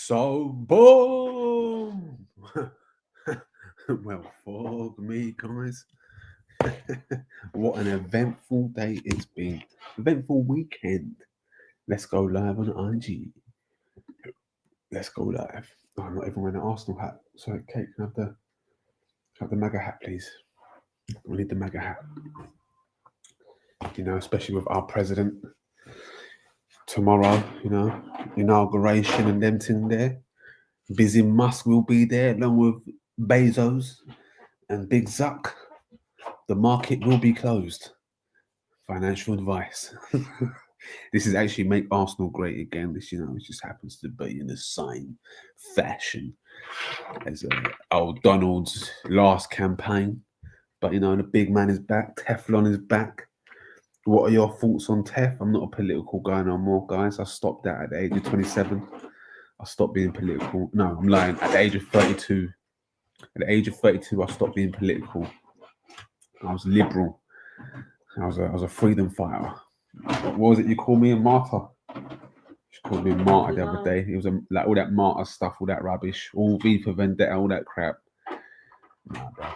So boom. Well, for me, guys, what an eventful day it's been. Eventful weekend. Let's go live on Ange. Let's go live. Oh, I'm not even wearing an Arsenal hat. Sorry, Kate, can I have the MAGA hat, please? We need the MAGA hat. Especially with our president tomorrow, inauguration and them thing there. Busy Musk will be there along with Bezos and Big Zuck. The market will be closed. Financial advice. This is actually make Arsenal great again. This, it just happens to be in the same fashion as old Donald's last campaign. But the big man is back. Teflon is back. What are your thoughts on Tef? I'm not a political guy no more, guys. I stopped that at the age of 27. I stopped being political. No, I'm lying. At the age of 32. At the age of 32, I stopped being political. I was liberal. I was a freedom fighter. What was it you called me, a martyr? She called me a martyr the other day. It was like all that martyr stuff, all that rubbish, all V for Vendetta, all that crap. Nah, bro.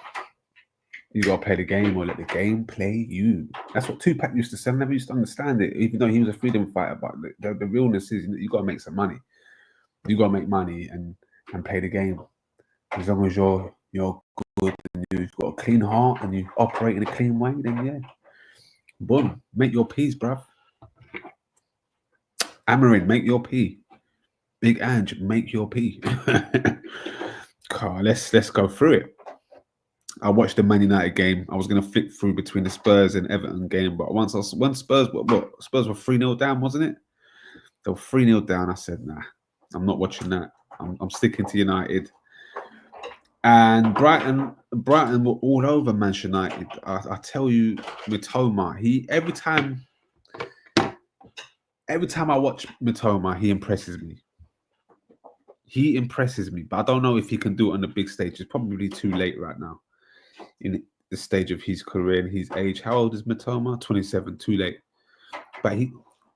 You gotta play the game or let the game play you. That's what Tupac used to say. I never used to understand it, even though he was a freedom fighter. But the realness is you gotta make some money. You gotta make money and play the game. As long as you're good and you've got a clean heart and you operate in a clean way, then yeah. Boom. Make your peas, bruv. Amorin, make your pee. Big Ange, make your pee. Let's go through it. I watched the Man United game. I was going to flip through between the Spurs and Everton game, but once Spurs were 3-0 down, wasn't it? They were 3-0 down. I said, nah, I'm not watching that. I'm sticking to United. And Brighton were all over Manchester United. I tell you, Mitoma, every time I watch Mitoma, he impresses me. He impresses me, but I don't know if he can do it on the big stage. It's probably too late right now in the stage of his career and his age. How old is Mitoma? 27, too late. But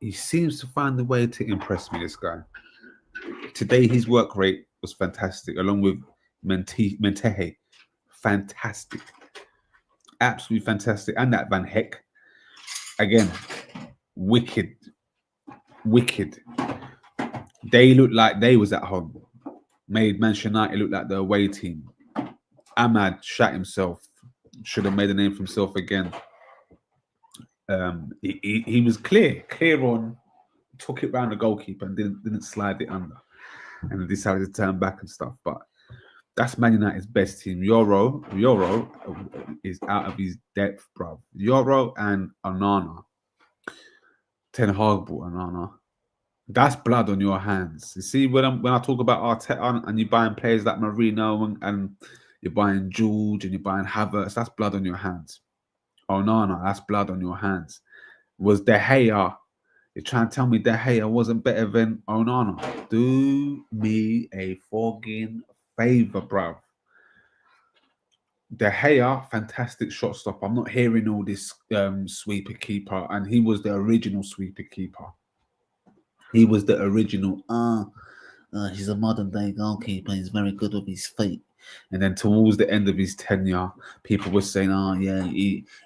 he seems to find a way to impress me, this guy. Today, his work rate was fantastic, along with Mentehe. Fantastic. Absolutely fantastic. And that Van Heck. Again, wicked. They looked like they was at home. Made Manchester United look like the away team. Ahmad shot himself. Should have made a name for himself again. He was clear on. Took it round the goalkeeper and didn't slide it under, and then decided to turn back and stuff. But that's Man United's best team. Euro is out of his depth, bro. Euro and Onana. Ten Hag bought Onana. That's blood on your hands. You see, when I talk about Arteta and you're buying players like Marino and you're buying George and you're buying Havertz, that's blood on your hands. Onana, that's blood on your hands. Was De Gea? You're trying to tell me De Gea wasn't better than Onana? Do me a fucking favor, bruv. De Gea, fantastic shot stopper. I'm not hearing all this sweeper keeper, and he was the original sweeper keeper. He was the original. He's a modern day goalkeeper. He's very good with his feet. And then towards the end of his tenure, people were saying,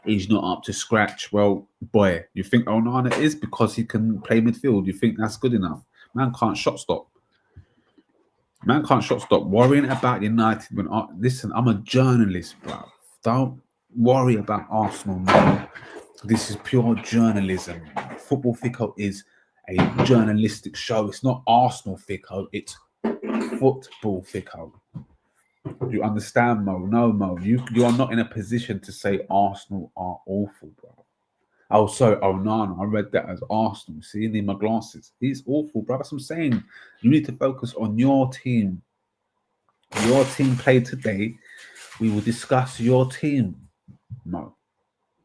he's not up to scratch. Well, boy, you think Onana is because he can play midfield? You think that's good enough? Man can't shot stop. Worrying about United listen, I'm a journalist, bro. Don't worry about Arsenal, man. This is pure journalism. Football Fico is a journalistic show. It's not Arsenal Fico, it's Football Fico. You understand, Mo? No, Mo. You are not in a position to say Arsenal are awful, bro. Oh, sorry, Onana. I read that as Arsenal. See, I need my glasses. He's awful, bro. That's what I'm saying. You need to focus on your team. Your team played today. We will discuss your team, Mo.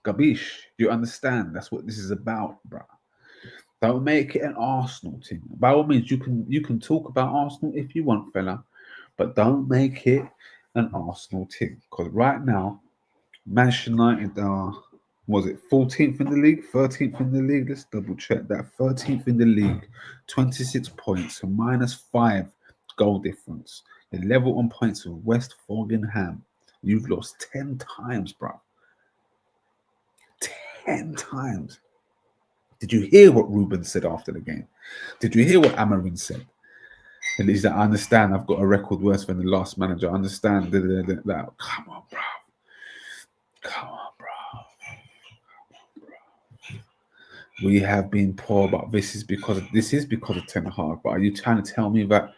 Gabish, you understand? That's what this is about, bro. Don't make it an Arsenal team. By all means, you can talk about Arsenal if you want, fella, but don't make it an Arsenal team. Because right now, Manchester United are, was it 14th in the league, 13th in the league? Let's double check that. 13th in the league, 26 points, -5 goal difference. The level on points with West Foginham. You've lost 10 times, bro. 10 times. Did you hear what Ruben said after the game? Did you hear what Amorin said? And he's like, I understand I've got a record worse than the last manager. I understand that. Come on, bro. Come on, bro. We have been poor, but this is because of Ten Hag. But are you trying to tell me that?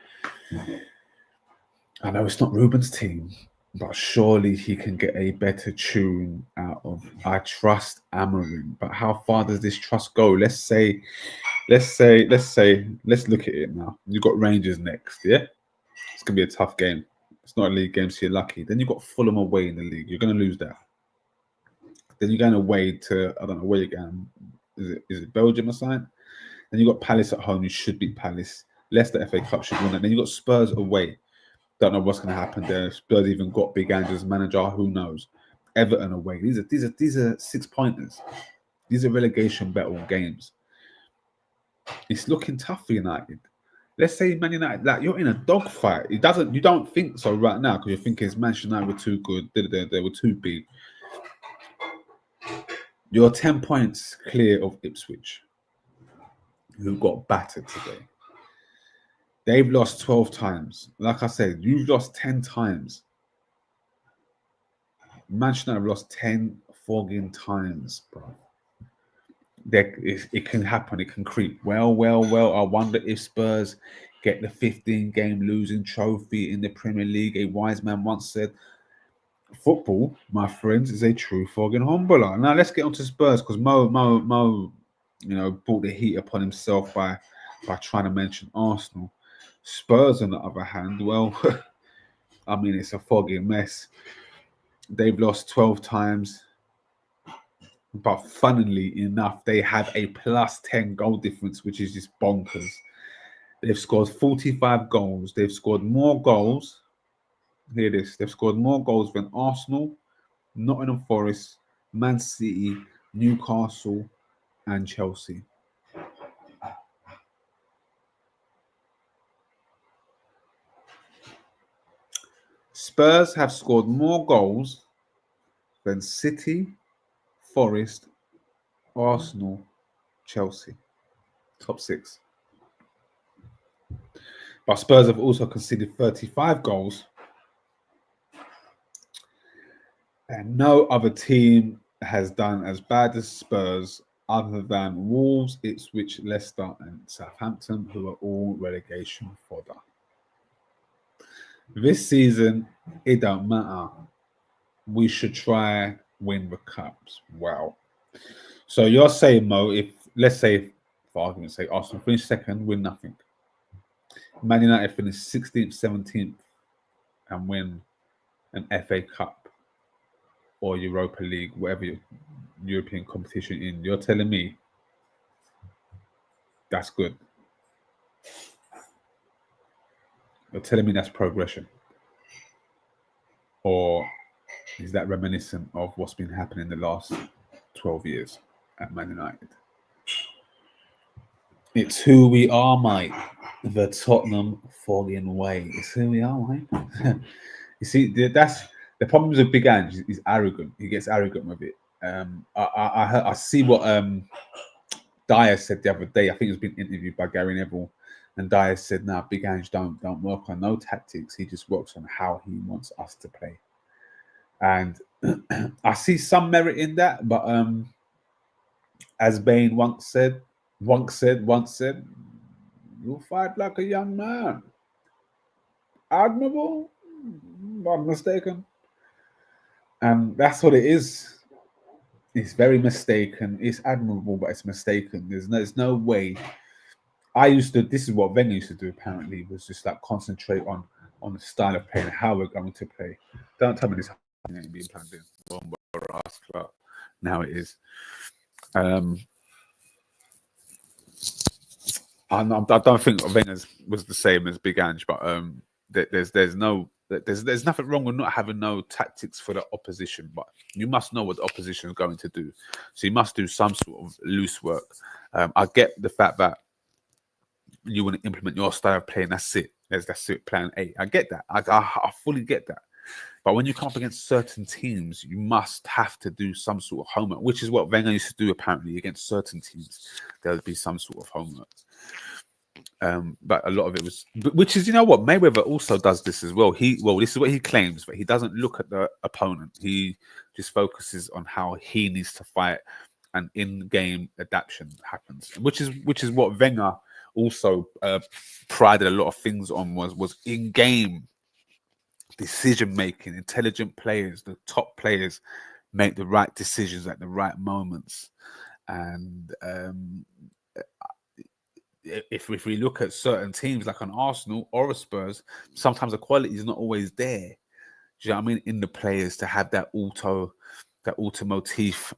I know it's not Ruben's team, but surely he can get a better tune out of. I trust Amorin, but how far does this trust go? Let's look at it now. You've got Rangers next, yeah. It's gonna be a tough game. It's not a league game, so you're lucky. Then you've got Fulham away in the league. You're gonna lose that. Then you're going away to, I don't know where you're going. Is it Belgium or something? Then you've got Palace at home. You should beat Palace. Leicester FA Cup should win that. Then you've got Spurs away. Don't know what's going to happen there. Spurs even got Big Ange as manager. Who knows? Everton away. These are 6 pointers. These are relegation battle games. It's looking tough for United. Let's say Man United, like you're in a dogfight. You don't think so right now because you're thinking Manchester United were too good. They were too big. You're 10 points clear of Ipswich, who got battered today. They've lost 12 times. Like I said, you've lost 10 times. Manchester United have lost 10 fucking times, bro. It can happen. It can creep. Well. I wonder if Spurs get the 15-game losing trophy in the Premier League. A wise man once said, football, my friends, is a true fucking humbler. Now let's get on to Spurs because Mo, brought the heat upon himself by trying to mention Arsenal. Spurs, on the other hand, well, I mean, it's a foggy mess. They've lost 12 times, but funnily enough, they have a plus 10 goal difference, which is just bonkers. They've scored 45 goals. They've scored more goals. Hear this. They've scored more goals than Arsenal, Nottingham Forest, Man City, Newcastle, and Chelsea. Spurs have scored more goals than City, Forest, Arsenal, Chelsea. Top 6. But Spurs have also conceded 35 goals. And no other team has done as bad as Spurs other than Wolves, Ipswich, Leicester, and Southampton, who are all relegation fodder. This season, it don't matter. We should try win the cups. Wow. So you're saying, Mo, if let's say, for argument's sake, Arsenal finish second, win nothing. Man United finish 16th, 17th, and win an FA Cup or Europa League, whatever European competition in. You're telling me that's good. You're telling me that's progression. Or is that reminiscent of what's been happening the last 12 years at Man United? It's who we are, mate. The Tottenham fogging way. It's who we are, mate. You see, that's the problem with Big Ange. He's arrogant. He gets arrogant with it. I see what Dyer said the other day. I think it was being interviewed by Gary Neville, and Dyer said, "Nah, Big Ange don't work on no tactics. He just works on how he wants us to play." And I see some merit in that, but as Bain once said, "You fight like a young man." Admirable, I'm mistaken. And that's what it is. It's very mistaken. It's admirable, but it's mistaken. There's no way. This is what Wenger used to do, apparently, was just like concentrate on the style of play and how we're going to play. Don't tell me this ain't being planned in. Now it is. I don't think Wenger was the same as Big Ange, but there's nothing wrong with not having no tactics for the opposition, but you must know what the opposition is going to do. So you must do some sort of loose work. I get the fact that you want to implement your style of play, and that's it. That's it, plan A. I get that. I fully get that. But when you come up against certain teams, you must have to do some sort of homework, which is what Wenger used to do apparently against certain teams. There would be some sort of homework. But a lot of it was, which is, you know what, Mayweather also does this as well. This is what he claims, but he doesn't look at the opponent. He just focuses on how he needs to fight, and in-game adaptation happens, which is what Wenger also prided a lot of things on, was in-game decision making. Intelligent players, the top players, make the right decisions at the right moments. And if we look at certain teams like an Arsenal or a Spurs, sometimes the quality is not always there. Do you know what I mean? In the players to have that automotive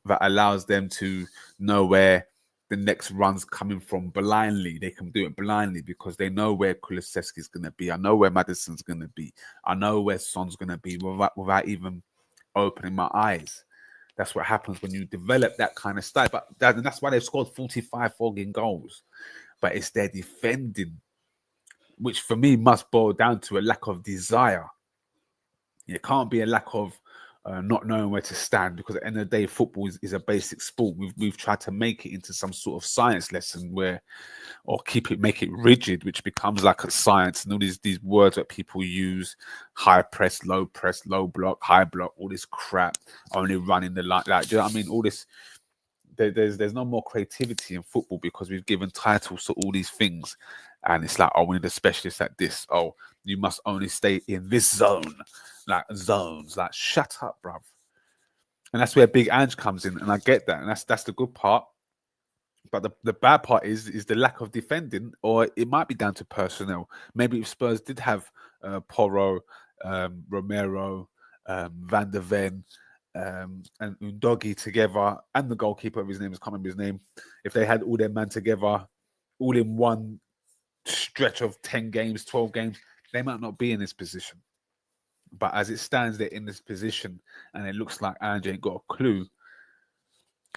that allows them to know where the next run's coming from blindly. They can do it blindly because they know where Kulusevski's going to be. I know where Madison's going to be. I know where Son's going to be without even opening my eyes. That's what happens when you develop that kind of style. But that's why they've scored 45 fucking goals. But it's their defending, which for me must boil down to a lack of desire. It can't be a lack of not knowing where to stand, because at the end of the day, football is a basic sport. We've tried to make it into some sort of science lesson make it rigid, which becomes like a science, and all these words that people use: high press, low block, high block, all this crap, only running the line. Like, do you know what I mean? All this. There's no more creativity in football because we've given titles to all these things, and it's like, oh, we need a specialist at this. Oh, you must only stay in this zone, like zones. Like, shut up, bruv. And that's where Big Ange comes in, and I get that, and that's the good part. But the bad part is the lack of defending, or it might be down to personnel. Maybe if Spurs did have Porro, Romero, Van der Ven, and Undogi together, and the goalkeeper of his name, can't remember his name. If they had all their men together, all in one stretch of 10 games, 12 games, they might not be in this position. But as it stands, they're in this position, and it looks like Ange ain't got a clue.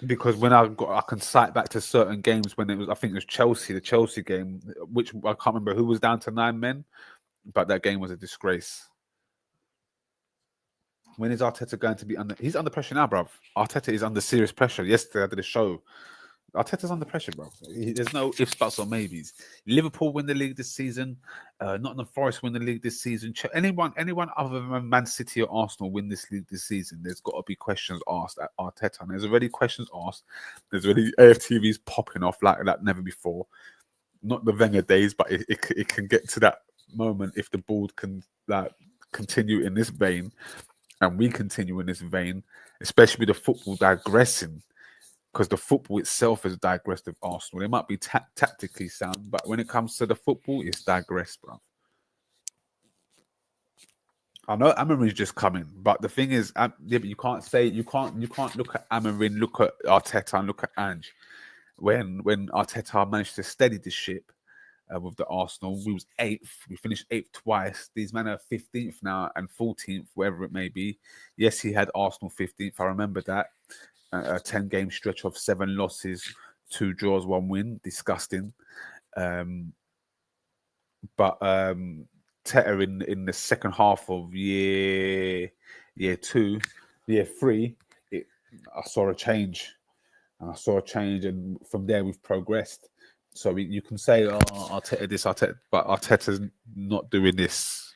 Because when I can cite back to certain games when it was, I think it was the Chelsea game, which I can't remember who was down to 9 men, but that game was a disgrace. When is Arteta going to be under? He's under pressure now, bruv. Arteta is under serious pressure. Yesterday I did a show. Arteta's under pressure, bro. There's no ifs, buts, or maybes. Liverpool win the league this season. Nottingham Forest win the league this season. Anyone other than Man City or Arsenal win this league this season, there's got to be questions asked at Arteta. And there's already questions asked. There's already AFTVs popping off like never before. Not the Wenger days, but it can get to that moment if the board can continue in this vein, and we continue in this vein, especially with the football digressing. Because the football itself has digressed with Arsenal. They might be tactically sound, but when it comes to the football, it's digressed, bro. I know Amorin's just coming, but the thing is, but you can't look at Amorin, look at Arteta, and look at Ange. When Arteta managed to steady the ship with the Arsenal, we was 8th. We finished 8th twice. These men are 15th now and 14th, wherever it may be. Yes, he had Arsenal 15th. I remember that. A 10-game stretch of 7 losses, 2 draws, 1 win. Disgusting. But Teta in the second half of year 2, year 3, I saw a change. And from there we've progressed. So you can say, oh, Arteta this, Arteta, but Arteta's not doing this.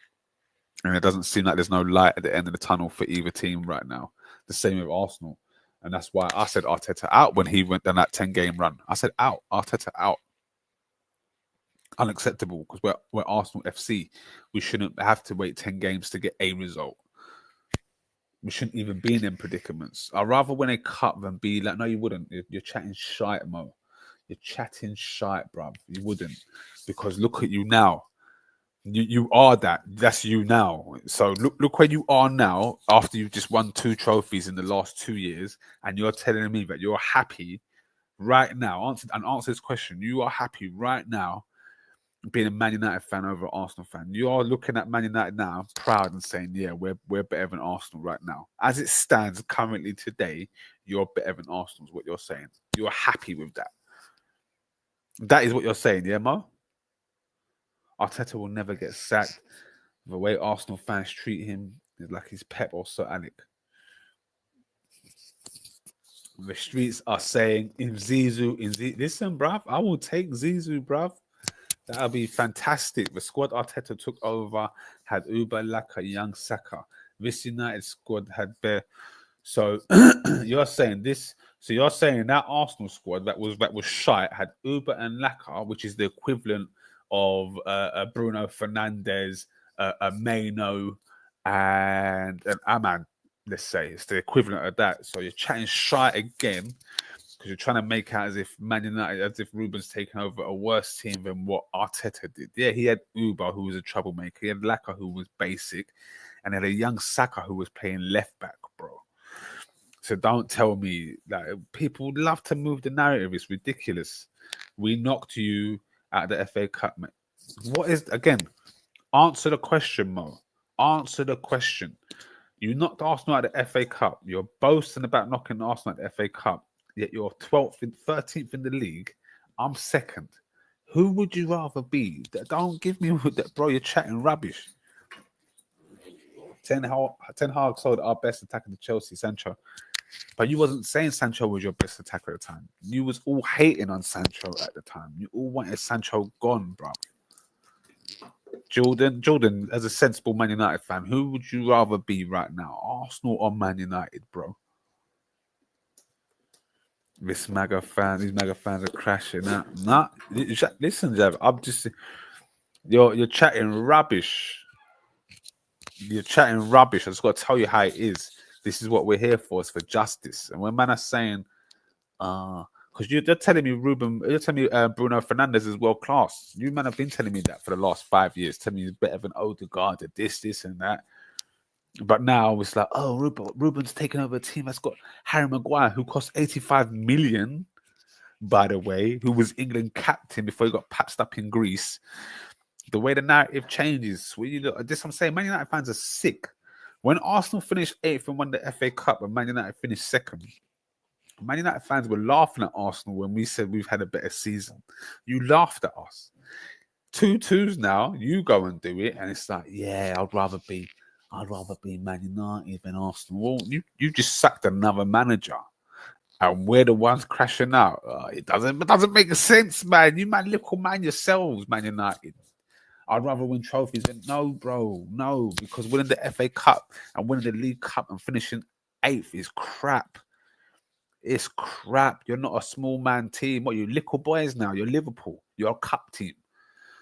And it doesn't seem like there's no light at the end of the tunnel for either team right now. The same with Arsenal. And that's why I said Arteta out when he went down that 10-game run. I said out, Arteta out. Unacceptable, because we're Arsenal FC. We shouldn't have to wait 10 games to get a result. We shouldn't even be in them predicaments. I'd rather win a cup than be like, no, you wouldn't. You're chatting shite, Mo. You're chatting shite, bruv. You wouldn't. Because look at you now. You are that. That's you now. So look where you are now after you've just won 2 trophies in the last 2 years, and you're telling me that you're happy right now. Answer this question. You are happy right now being a Man United fan over an Arsenal fan. You are looking at Man United now, proud and saying, yeah, we're better than Arsenal right now. As it stands currently today, you're better than Arsenal is what you're saying. You're happy with that. That is what you're saying, yeah, Mo? Arteta will never get sacked. The way Arsenal fans treat him is like he's Pep or Sir Alec. The streets are saying, listen, bruv, I will take Zizou, bruv. That'll be fantastic. The squad Arteta took over had Uber, Laka, Young, Saka. This United squad had Bear. So you're saying this. So you're saying that Arsenal squad that was shite had Uber and Laka, which is the equivalent of Bruno Fernandes, Maino, and an Aman. Let's say it's the equivalent of that. So you're chatting shite again because you're trying to make out as if Man United, as if Ruben's taken over a worse team than what Arteta did. Yeah, he had Uber, who was a troublemaker. He had Laka, who was basic, and had a young Saka who was playing left back, bro. So don't tell me that people love to move the narrative. It's ridiculous. We knocked you out of the FA Cup, mate. What is, again, answer the question, Mo. Answer the question. You knocked Arsenal out of the FA Cup. You're boasting about knocking Arsenal out of the FA Cup, yet you're 12th and 13th in the league. I'm second. Who would you rather be? Don't give me that, bro. You're chatting rubbish. Ten Hag sold our best attacker to Chelsea, Sancho. But you wasn't saying Sancho was your best attacker at the time. You was all hating on Sancho at the time. You all wanted Sancho gone, bro. Jordan, as a sensible Man United fan, who would you rather be right now? Arsenal or Man United, bro? These MAGA fans are crashing out. Nah, listen, Jav, I'm just you're chatting rubbish. You're chatting rubbish. I just got to tell you how it is. This is what we're here for. It's for justice. And when man are saying, because you're telling me you're telling me Bruno Fernandes is world class. You man have been telling me that for the last 5 years. Telling me he's better than Odegaard, this and that. But now it's like, oh, Ruben's taken over a team that's got Harry Maguire, who cost 85 million, by the way, who was England captain before he got patched up in Greece. The way the narrative changes. When you look, this I'm saying, Man United fans are sick. When Arsenal finished 8th and won the FA Cup and Man United finished 2nd, Man United fans were laughing at Arsenal when we said we've had a better season. You laughed at us. 2-2s now, you go and do it, and it's like, yeah, I'd rather be Man United than Arsenal. Well, you just sacked another manager. And we're the ones crashing out. It doesn't make sense, man. You man, little man yourselves, Man United. I'd rather win trophies than no, bro, no, because winning the FA Cup and winning the League Cup and finishing 8th is crap. It's crap. You're not a small man team. What, you little boys now? You're Liverpool. You're a cup team.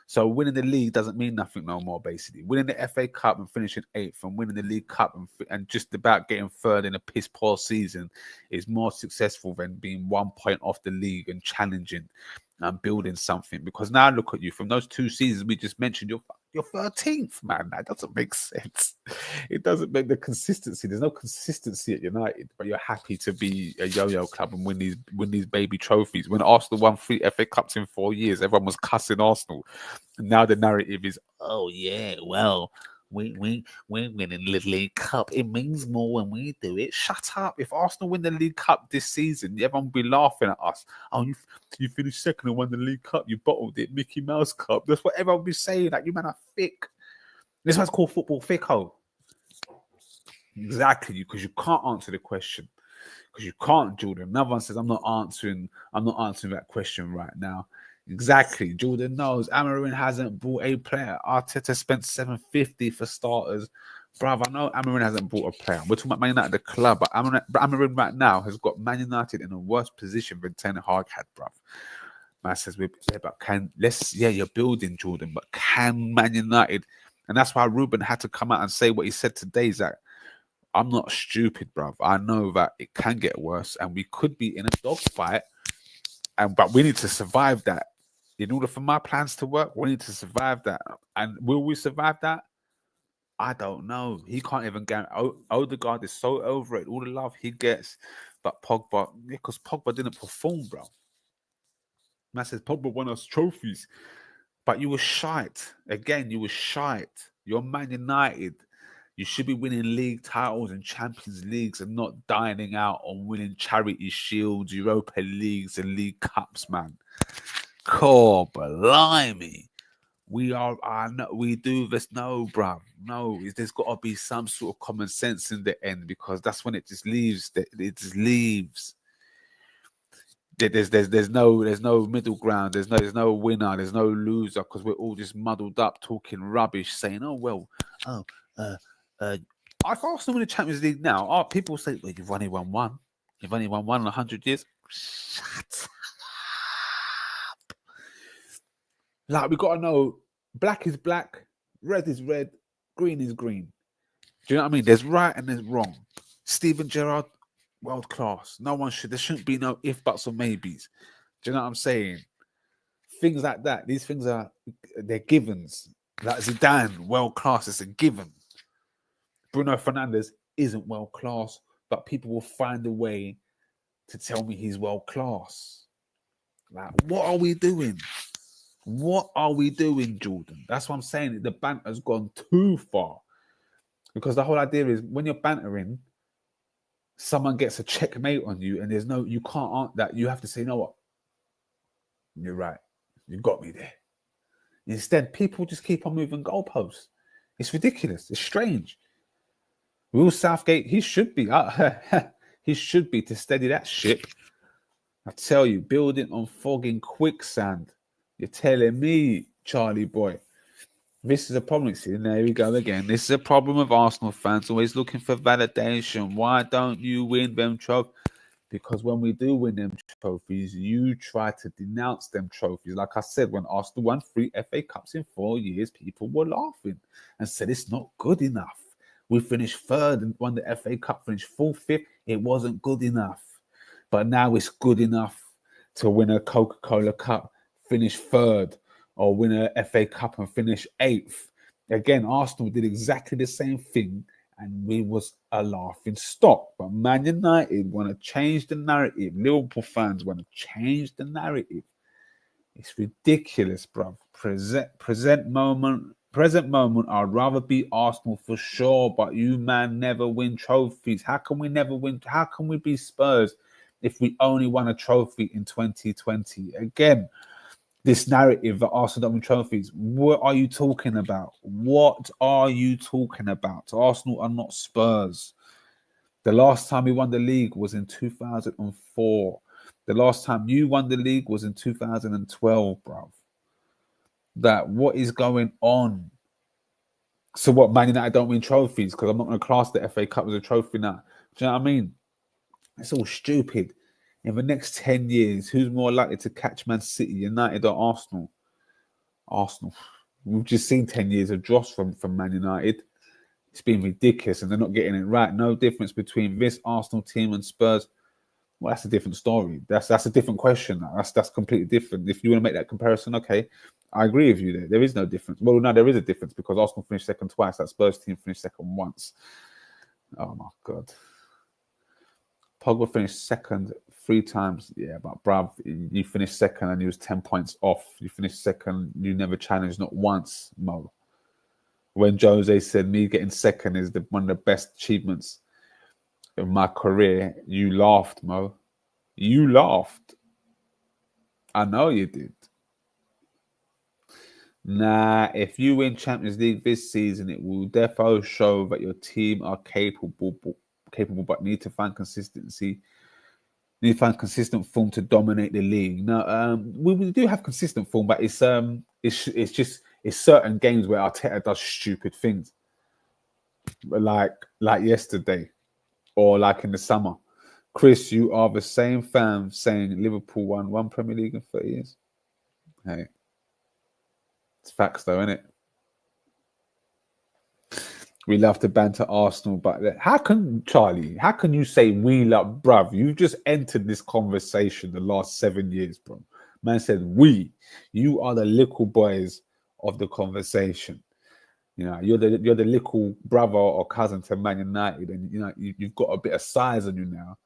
So winning the league doesn't mean nothing no more, basically. Winning the FA Cup and finishing 8th and winning the League Cup and just about getting third in a piss-poor season is more successful than being 1 point off the league and challenging and building something. Because now look at you. From those 2 seasons we just mentioned, you're 13th, man. That doesn't make sense. It doesn't make the consistency. There's no consistency at United, but you're happy to be a yo-yo club and win these baby trophies. When Arsenal won 3 FA Cups in 4 years, everyone was cussing Arsenal. And now the narrative is, oh yeah, well, we're winning the League Cup. It means more when we do it. Shut up. If Arsenal win the League Cup this season, everyone will be laughing at us. Oh, you finished 2nd and won the League Cup. You bottled it. Mickey Mouse Cup. That's what everyone will be saying. Like, you man are thick. This one's called football thicko. Exactly, because you can't answer the question. Because you can't, Jordan. Another one says, I'm not answering that question right now. Exactly. Jordan knows Amorin hasn't bought a player. Arteta spent $750 for starters. Bruv, I know Amorin hasn't bought a player. We're talking about Man United, the club, but Amorin right now has got Man United in a worse position than Ten Hag had, bruv. Man says, you're building, Jordan, but can Man United? And that's why Ruben had to come out and say what he said today, Zach. I'm not stupid, bruv. I know that it can get worse and we could be in a dogfight, but we need to survive that. In order for my plans to work, we need to survive that. And will we survive that? I don't know. He can't even guarantee. Odegaard is so over it. All the love he gets. But Pogba, because Pogba didn't perform, bro. Man says Pogba won us trophies. But you were shite. Again, you were shite. You're Man United. You should be winning league titles and Champions Leagues and not dining out on winning charity shields, Europa Leagues and League Cups, man. Cool, blimey. we do this. No, bruv. No, there's got to be some sort of common sense in the end, because that's when it just leaves. It just leaves. There's no middle ground. There's no winner. There's no loser, because we're all just muddled up, talking rubbish, saying, "Oh well, oh if Arsenal win the Champions League now, people say, well, you've only won one. You've only won one in 100 years. Shut up. Like, we got to know, black is black, red is red, green is green. Do you know what I mean? There's right and there's wrong. Steven Gerrard, world class. There shouldn't be no if, buts, or maybes. Do you know what I'm saying? Things like that. These things they're givens. Like Zidane, world class, it's a given. Bruno Fernandes isn't world class, but people will find a way to tell me he's world class. Like, what are we doing? What are we doing, Jordan? That's what I'm saying. The banter's gone too far. Because the whole idea is, when you're bantering, someone gets a checkmate on you, and you can't answer that. You have to say, you know what? You're right. You got me there. Instead, people just keep on moving goalposts. It's ridiculous. It's strange. Will Southgate, he should be to steady that ship. I tell you, building on fogging quicksand. You're telling me, Charlie boy. This is a problem. See, there we go again. This is a problem with Arsenal fans, always looking for validation. Why don't you win them trophies? Because when we do win them trophies, you try to denounce them trophies. Like I said, when Arsenal won 3 FA Cups in 4 years, people were laughing and said it's not good enough. We finished third and won the FA Cup, finished 4th, 5th. It wasn't good enough. But now it's good enough to win a Coca-Cola Cup, finish third, or win a FA Cup and finish 8th. Again, Arsenal did exactly the same thing, and we was a laughing stock. But Man United want to change the narrative. Liverpool fans want to change the narrative. It's ridiculous, bruv. Present moment, I'd rather be Arsenal for sure, but you, man, never win trophies. How can we never win? How can we be Spurs if we only won a trophy in 2020? Again, this narrative that Arsenal don't win trophies, what are you talking about? What are you talking about? Arsenal are not Spurs. The last time we won the league was in 2004. The last time you won the league was in 2012, bruv. What is going on? So what, Man United don't win trophies because I'm not going to class the FA Cup as a trophy now. Do you know what I mean? It's all stupid. In the next 10 years, who's more likely to catch Man City, United, or Arsenal? Arsenal. We've just seen 10 years of dross from Man United. It's been ridiculous, and they're not getting it right. No difference between this Arsenal team and Spurs. Well, that's a different story. That's a different question. That's completely different. If you want to make that comparison, okay, I agree with you there. There is no difference. Well, no, there is a difference because Arsenal finished second twice. That Spurs team finished second once. Oh, my God. Pogba finished second 3 times. Yeah, but bruv, you finished second and you was 10 points off. You finished second, you never challenged, not once, Mo. When Jose said me getting second is one of the best achievements of my career, you laughed, Mo. You laughed. I know you did. Nah, if you win Champions League this season, it will defo show that your team are capable, but need to find consistency. Need to find consistent form to dominate the league. Now, we do have consistent form, but it's certain games where Arteta does stupid things, like yesterday, or like in the summer. Chris, you are the same fan saying Liverpool won 1 Premier League in 30 years. Hey, it's facts though, isn't it? We love to banter Arsenal, but how can you say we love, bruv? You've just entered this conversation the last 7 years, bro. Man said we. You are the little boys of the conversation. You know, you're the little brother or cousin to Man United, and you know you've got a bit of size on you now,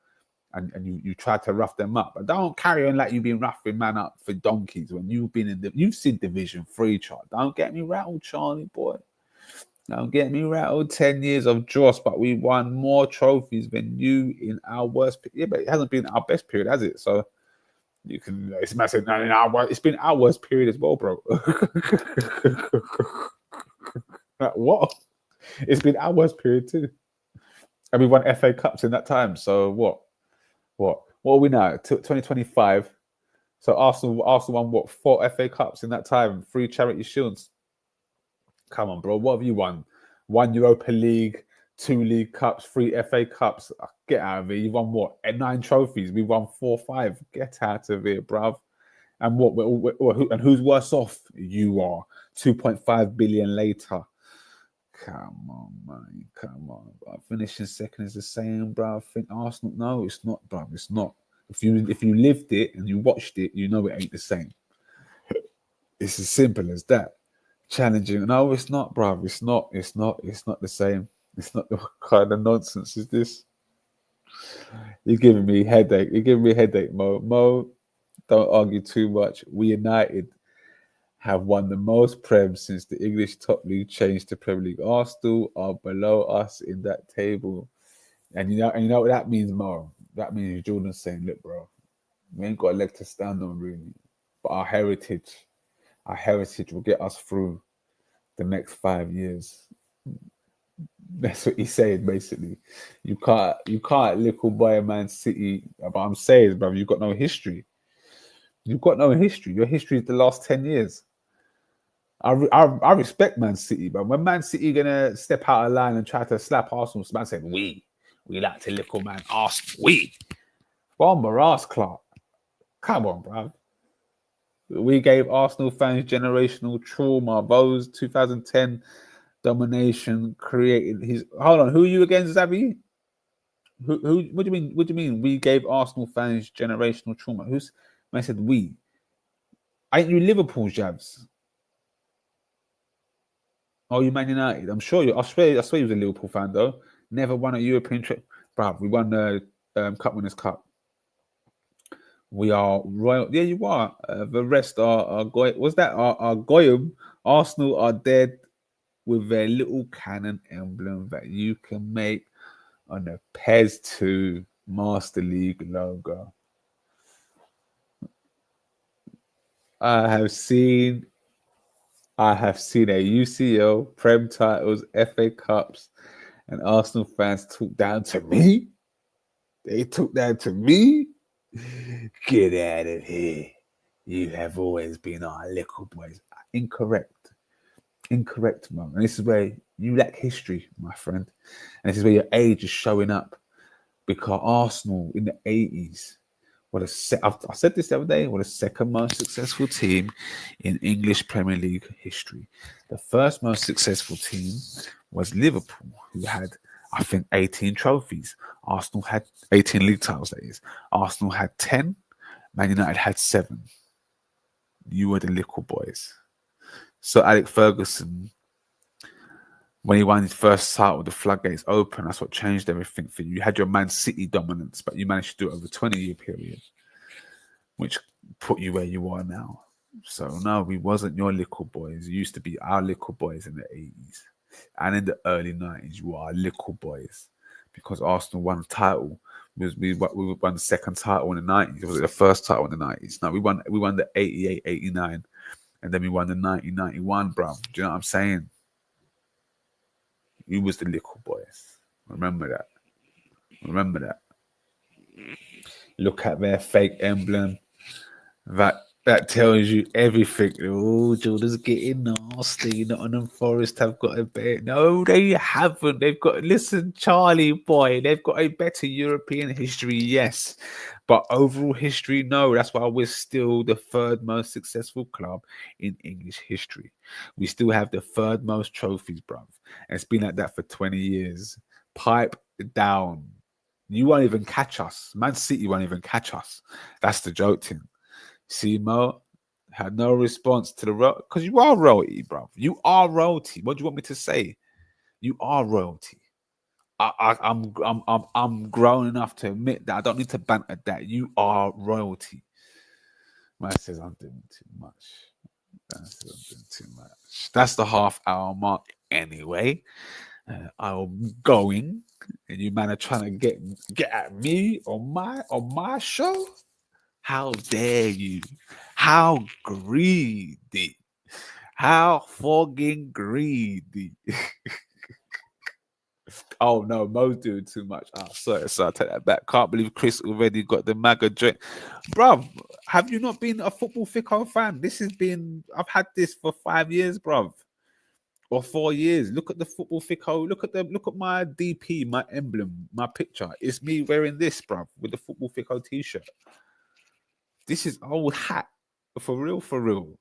and you try to rough them up. But don't carry on like you've been roughing man up for donkeys when you've been you've seen Division 3, Charlie. Don't get me rattled, Charlie boy. Don't get me rattled. 10 years of dross, but we won more trophies than you in our worst period. Yeah, but it hasn't been our best period, has it? So You can. It's massive. No, it's been our worst period as well, bro. What? It's been our worst period too, and we won FA Cups in that time. So what? What are we now? 2025. So Arsenal won what? 4 FA Cups in that time. 3 Charity Shields. Come on, bro. What have you won? 1 Europa League, 2 League Cups, 3 FA Cups. Get out of here. You won what? 9 trophies. We won 4, 5. Get out of here, bruv. And what? And who's worse off? You are. 2.5 billion later. Come on, man. Come on. Bro. Finishing second is the same, bro. I think Arsenal. No, it's not, bro. It's not. If you lived it and you watched it, you know it ain't the same. It's as simple as that. Challenging. No, it's not, bro. It's not the same. It's not. What kind of nonsense is this? You're giving me headache. Mo. Mo, don't argue too much. We United have won the most Prem since the English top league changed to Premier League. Arsenal are below us in that table. And you know what that means, Mo? That means Jordan's saying, look, bro, we ain't got a leg to stand on, really. But our heritage will get us through the next 5 years. That's what he's saying, basically. You can't little boy Man City. But I'm saying, bro, you've got no history. You've got no history. Your history is the last 10 years. I respect Man City, but when Man City gonna step out of line and try to slap Arsenal, man said, we like to little man Arsenal. Bomber ass Clark. Come on, bro. We gave Arsenal fans generational trauma. Those 2010 domination created his. Hold on, who are you against, Zabi? Who? What do you mean? What do you mean? We gave Arsenal fans generational trauma. Who's? I said we. Ain't you Liverpool jabs? Oh, you Man United. I'm sure you. I swear you was a Liverpool fan though. Never won a European trip, bro. We won the Cup Winners' Cup. We are royal. Yeah, you are. The rest are Goy. Was that our Goyim? Arsenal are dead with their little cannon emblem that you can make on the PES 2 Master League logo. I have seen a UCL, Prem titles, FA Cups, and Arsenal fans talk down to me. They talk down to me. Get out of here. You have always been our little boys. Incorrect, man. And this is where you lack history, my friend. And this is where your age is showing up. Because Arsenal in the 80s, I said this the other day, were the second most successful team in English Premier League history. The first most successful team was Liverpool, who had, I think, 18 trophies. Arsenal had 18 league titles, that is. Arsenal had 10. Man United had 7. You were the little boys. So Alex Ferguson, when he won his first title, the floodgates open. That's what changed everything for you. You had your Man City dominance, but you managed to do it over a 20-year period, which put you where you are now. So no, we wasn't your little boys. You used to be our little boys in the 80s. And in the early 90s, you are little boys. Because Arsenal won the title. We won the second title in the 90s. Was it the first title in the 90s? No, we won the 88, 89. And then we won the 1991, bro. Do you know what I'm saying? You was the little boys. Remember that. Look at their fake emblem. That tells you everything. Oh, Jordan's getting nasty. Nottingham Forest have got a better. No, they haven't. Listen, Charlie boy, they've got a better European history, yes. But overall history, no. That's why we're still the third most successful club in English history. We still have the third most trophies, bruv. And it's been like that for 20 years. Pipe down. You won't even catch us. Man City won't even catch us. That's the joke thing. See, Mo had no response to the because you are royalty, bro. You are royalty. What do you want me to say? You are royalty. I'm grown enough to admit that I don't need to banter that. You are royalty. Man says I'm doing too much. That's the half-hour mark anyway. I'm going, and you man are trying to get at me on my show. How dare you? How greedy? How fucking greedy? Oh no, Mo's doing too much. Oh, sorry, I take that back. Can't believe Chris already got the MAGA joint. Bruv, have you not been a football Fico fan? I've had this for 5 years, bruv. Or 4 years. Look at the football Fico. Look at my DP, my emblem, my picture. It's me wearing this, bruv, with the football Fico t-shirt. This is old hat. For real, for real.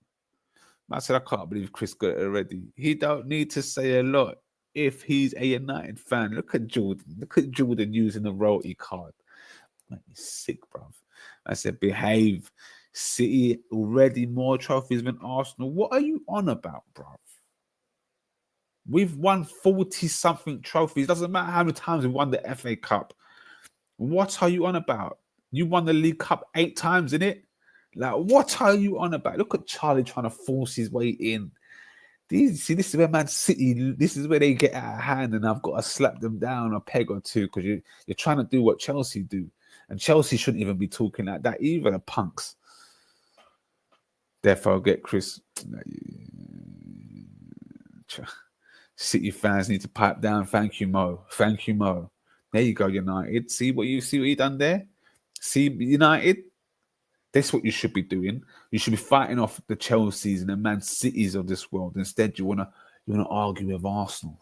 I said, I can't believe Chris got it already. He don't need to say a lot if he's a United fan. Look at Jordan. Look at Jordan using the royalty card. Man, he's sick, bruv. I said, behave. City already more trophies than Arsenal. What are you on about, bruv? We've won 40-something trophies. Doesn't matter how many times we won the FA Cup. What are you on about? You won the League Cup 8 times, innit? Like, what are you on about? Look at Charlie trying to force his way in. This is where Man City, this is where they get out of hand, and I've got to slap them down a peg or two because you're trying to do what Chelsea do. And Chelsea shouldn't even be talking like that either, the punks. Therefore, I'll get Chris. City fans need to pipe down. Thank you, Mo. Thank you, Mo. There you go, United. See what you done there? See, United? That's what you should be doing. You should be fighting off the Chelseas and the Man Cities of this world. Instead, you wanna argue with Arsenal.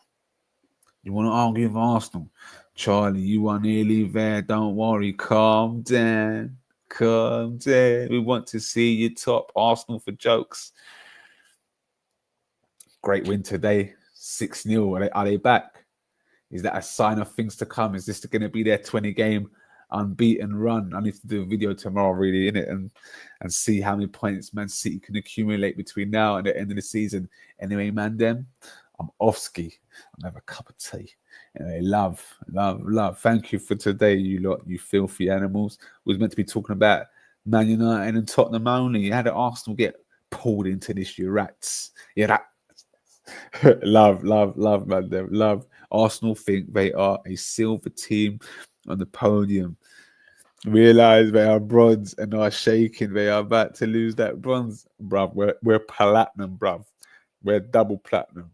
You want to argue with Arsenal. Charlie, you are nearly there. Don't worry. Calm down. Calm down. We want to see you top Arsenal for jokes. Great win today. 6-0. Are they back? Is that a sign of things to come? Is this going to be their 20-game unbeaten run? I need to do a video tomorrow, really, in it, and see how many points Man City can accumulate between now and the end of the season. Anyway, man, them, I'm off ski. I'll have a cup of tea. Anyway, love. Thank you for today, you lot, you filthy animals. We was meant to be talking about Man United and Tottenham only. How did Arsenal get pulled into this, you rats? You rats. love, man, them. Love. Arsenal think they are a silver team on the podium. Realize they are bronze and are shaking. They are about to lose that bronze, bruv. We're platinum, bruv. We're double platinum.